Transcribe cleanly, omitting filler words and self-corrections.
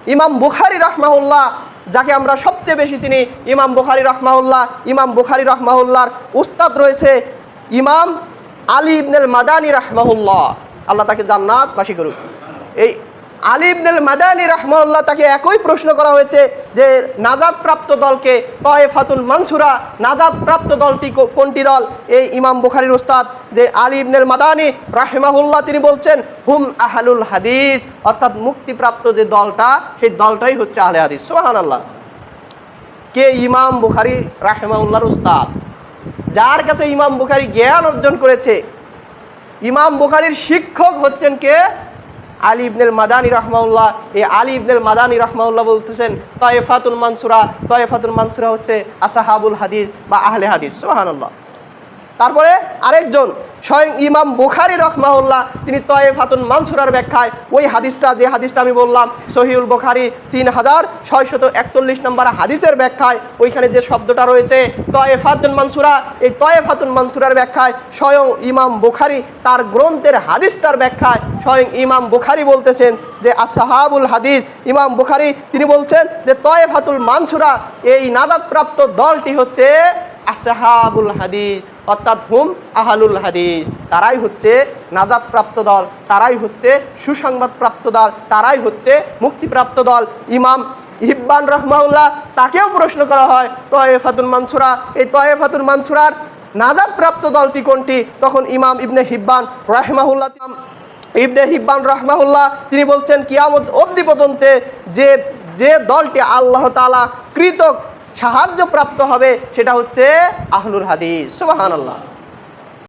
ইমাম বুখারী রাহমাহুল্লাহ, যাকে আমরা সবচেয়ে বেশি চিনি, ইমাম বুখারী রাহমাহুল্লাহর উস্তাদ রয়েছে ইমাম আলী ইবনুল মাদানী রাহমাহুল্লাহ, আল্লাহ তাকে জান্নাতবাসী করুক। এই আলী ইবনুল মাদানী রাহমাহুল্লাহ, তাকে একই প্রশ্ন করা হয়েছে যে নাজাতপ্রাপ্ত দলকে তায়েফাতুল মানসুরা, নাজাতপ্রাপ্ত দলটি কোনটি দল? এই ইমাম বুখারীর উস্তাদ যে আলী ইবনুল মাদানী রাহমাহুল্লাহ, তিনি বলছেন হুম আহলুল হাদিস, অর্থাৎ মুক্তিপ্রাপ্ত যে দলটা, সেই দলটাই হচ্ছে আহলে হাদিস। সুবহানাল্লাহ। কে? ইমাম বুখারী রাহমাহুল্লাহর উস্তাদ, যার কাছে ইমাম বুখারী জ্ঞান অর্জন করেছে। ইমাম বুখারীর শিক্ষক হচ্ছেন কে? আলী ইবনুল মাদানী রাহমাহুল্লাহ। এই আলী ইবনুল মাদানী রাহমাহুল্লাহ বলতেছেন তায়েফাতুল মানসুরা হচ্ছে আসহাবুল হাদিস বা আহলে হাদিস। সুবহানাল্লাহ। তারপরে আরেকজন স্বয়ং ইমাম বুখারী রাহমাহুল্লাহ, তিনি তায়েফাতুল মানসুরার ব্যাখ্যায় ওই হাদিসটা, যে হাদিসটা আমি বললাম সহিহুল বুখারী 3641 নম্বর হাদিসের ব্যাখ্যায়, ওইখানে যে শব্দটা রয়েছে তায়েফাতুল মানসুরা, এই তায়েফাতুল মানসুরার ব্যাখ্যায় স্বয়ং ইমাম বুখারী তার গ্রন্থের হাদিসটার ব্যাখ্যায় স্বয়ং ইমাম বুখারী বলতেছেন যে আসহাবুল হাদিস। ইমাম বুখারী তিনি বলছেন যে তায়েফাতুল মানসুরা, এই নাজাতপ্রাপ্ত দলটি হচ্ছে আসহাবুল হাদিস, অর্থাৎ হুম আহলুল হাদিস, তারাই হচ্ছে নাজাতপ্রাপ্ত দল, তারাই হচ্ছে সুসংবাদপ্রাপ্ত দল, তারাই হচ্ছে মুক্তিপ্রাপ্ত দল। ইমাম হিব্বান রাহমাহুল্লাহ, তাকেও প্রশ্ন করা হয় তায়েফাতুল মানসুরা, এই তায়েফাতুল মানসুরার নাজাতপ্রাপ্ত দলটি কোনটি? তখন ইমাম ইবনে হিব্বান রাহমাহুল্লাহ তিনি বলছেন কিয়ামত অবধি পর্যন্ত যে দলটি আল্লাহ তাআলা কৃত সাহায্যপ্রাপ্ত হবে সেটা হচ্ছে আহলুল হাদিস। সুবহানাল্লাহ।